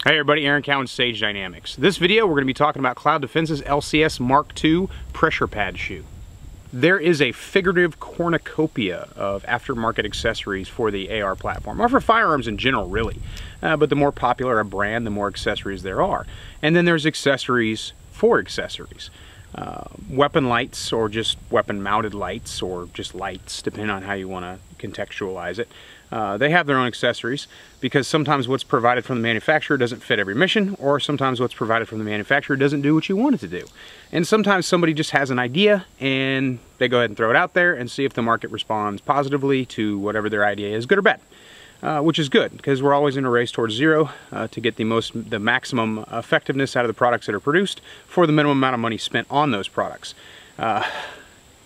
Hey everybody, Aaron Cowan, Sage Dynamics. This video we're going to be talking about Cloud Defensive LCS MK2 pressure pad shoe. There is a figurative cornucopia of aftermarket accessories for the AR platform, or for firearms in general really. But the more popular a brand, the more accessories there are. And then there's accessories for accessories. Weapon lights, or just weapon mounted lights, or just lights, depending on how you want to contextualize it. They have their own accessories because sometimes what's provided from the manufacturer doesn't fit every mission, or sometimes what's provided from the manufacturer doesn't do what you want it to do. And sometimes somebody just has an idea and they go ahead and throw it out there and see if the market responds positively to whatever their idea is, good or bad. Which is good, because we're always in a race towards zero to get the maximum effectiveness out of the products that are produced for the minimum amount of money spent on those products.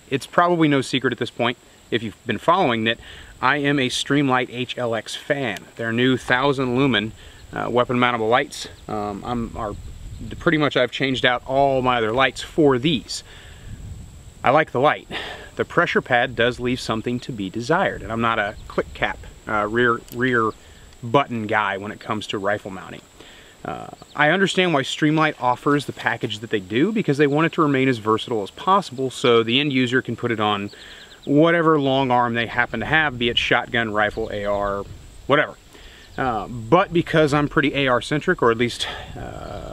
It's probably no secret at this point, if you've been following, that I am a Streamlight HLX fan. Their new 1000 lumen weapon mountable lights. Pretty much I've changed out all my other lights for these. I like the light. The pressure pad does leave something to be desired, and I'm not a click cap rear button guy when it comes to rifle mounting. I understand why Streamlight offers the package that they do, because they want it to remain as versatile as possible so the end user can put it on whatever long arm they happen to have, be it shotgun, rifle, AR, whatever. But because I'm pretty AR centric, or at least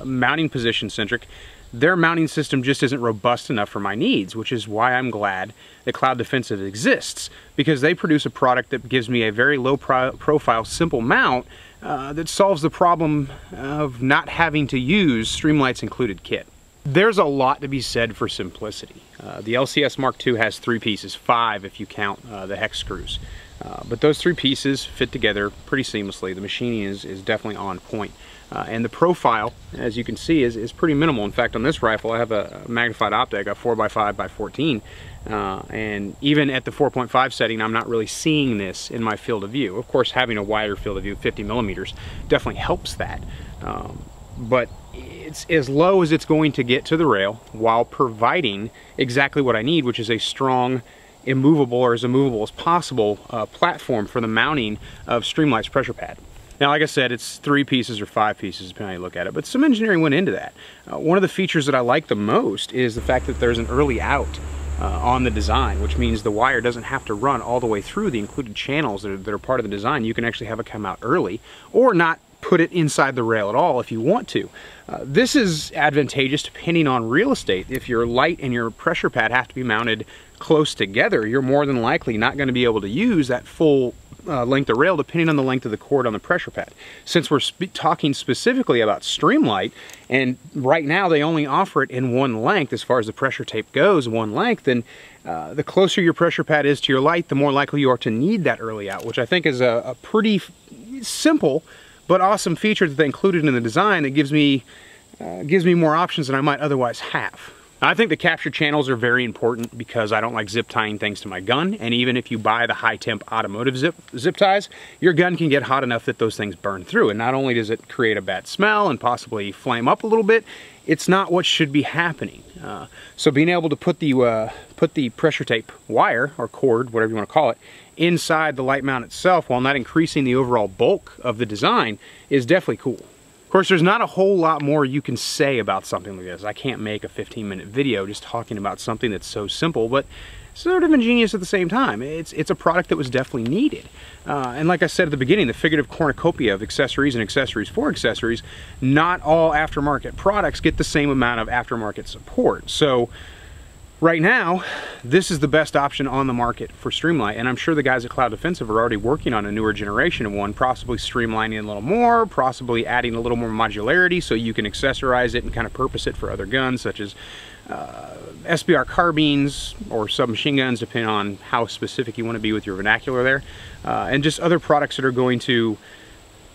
mounting position centric, their mounting system just isn't robust enough for my needs, which is why I'm glad that Cloud Defensive exists, because they produce a product that gives me a very low profile, simple mount that solves the problem of not having to use Streamlight's included kit. There's a lot to be said for simplicity. The LCS MK2 has 3 pieces, 5 if you count the hex screws. But those 3 pieces fit together pretty seamlessly. The machining is definitely on point. And the profile, as you can see, is pretty minimal. In fact, on this rifle, I have a magnified optic, a 4x5x14. And even at the 4.5 setting, I'm not really seeing this in my field of view. Of course, having a wider field of view, 50 millimeters, definitely helps that. But it's as low as it's going to get to the rail while providing exactly what I need, which is a strong, immovable, or as immovable as possible platform for the mounting of Streamlight's pressure pad. Now, like I said, it's 3 pieces or 5 pieces, depending on how you look at it, but some engineering went into that. One of the features that I like the most is the fact that there's an early out on the design, which means the wire doesn't have to run all the way through the included channels that are part of the design. You can actually have it come out early, or not put it inside the rail at all if you want to. This is advantageous depending on real estate. If your light and your pressure pad have to be mounted close together, you're more than likely not going to be able to use that full length of rail, depending on the length of the cord on the pressure pad. Since we're talking specifically about Streamlight, and right now they only offer it in one length as far as the pressure tape goes, one length, then the closer your pressure pad is to your light, the more likely you are to need that early out, which I think is a pretty simple but awesome feature that they included in the design that gives me more options than I might otherwise have. I think the capture channels are very important because I don't like zip tying things to my gun, and even if you buy the high temp automotive zip ties, your gun can get hot enough that those things burn through, and not only does it create a bad smell and possibly flame up a little bit, it's not what should be happening. So being able to put the pressure tape wire, or cord, whatever you want to call it, inside the light mount itself while not increasing the overall bulk of the design is definitely cool. Of course, there's not a whole lot more you can say about something like this. I can't make a 15-minute video just talking about something that's so simple, but sort of ingenious at the same time. It's a product that was definitely needed. And like I said at the beginning, the figurative cornucopia of accessories and accessories for accessories, not all aftermarket products get the same amount of aftermarket support. So right now, this is the best option on the market for Streamlight, and I'm sure the guys at Cloud Defensive are already working on a newer generation of one, possibly streamlining it a little more, possibly adding a little more modularity so you can accessorize it and kind of purpose it for other guns, such as SBR carbines or submachine guns, depending on how specific you want to be with your vernacular there, and just other products that are going to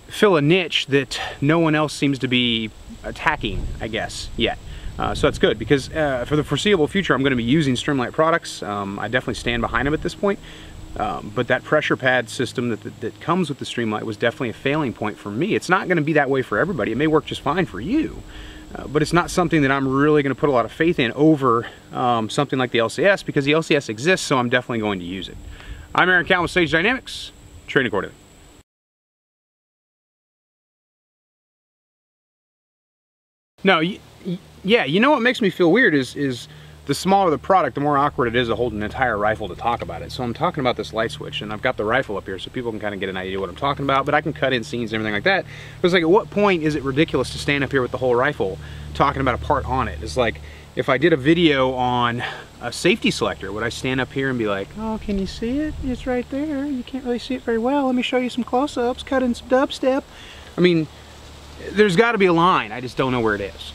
fill a niche that no one else seems to be attacking, I guess, yet. So that's good, because for the foreseeable future I'm going to be using Streamlight products. I definitely stand behind them at this point, but that pressure pad system that comes with the Streamlight was definitely a failing point for me. It's not going to be that way for everybody. It may work just fine for you, but it's not something that I'm really going to put a lot of faith in over something like the LCS, because the LCS exists, so I'm definitely going to use it. I'm Aaron Cowan with Sage Dynamics, training accordingly. No, yeah, you know what makes me feel weird is the smaller the product, the more awkward it is to hold an entire rifle to talk about it. So I'm talking about this light switch, and I've got the rifle up here so people can kind of get an idea what I'm talking about, but I can cut in scenes and everything like that. But it's like, at what point is it ridiculous to stand up here with the whole rifle talking about a part on it? It's like, if I did a video on a safety selector, would I stand up here and be like, oh, can you see it? It's right there. You can't really see it very well. Let me show you some close-ups, cut in some dubstep. I mean, there's got to be a line. I just don't know where it is.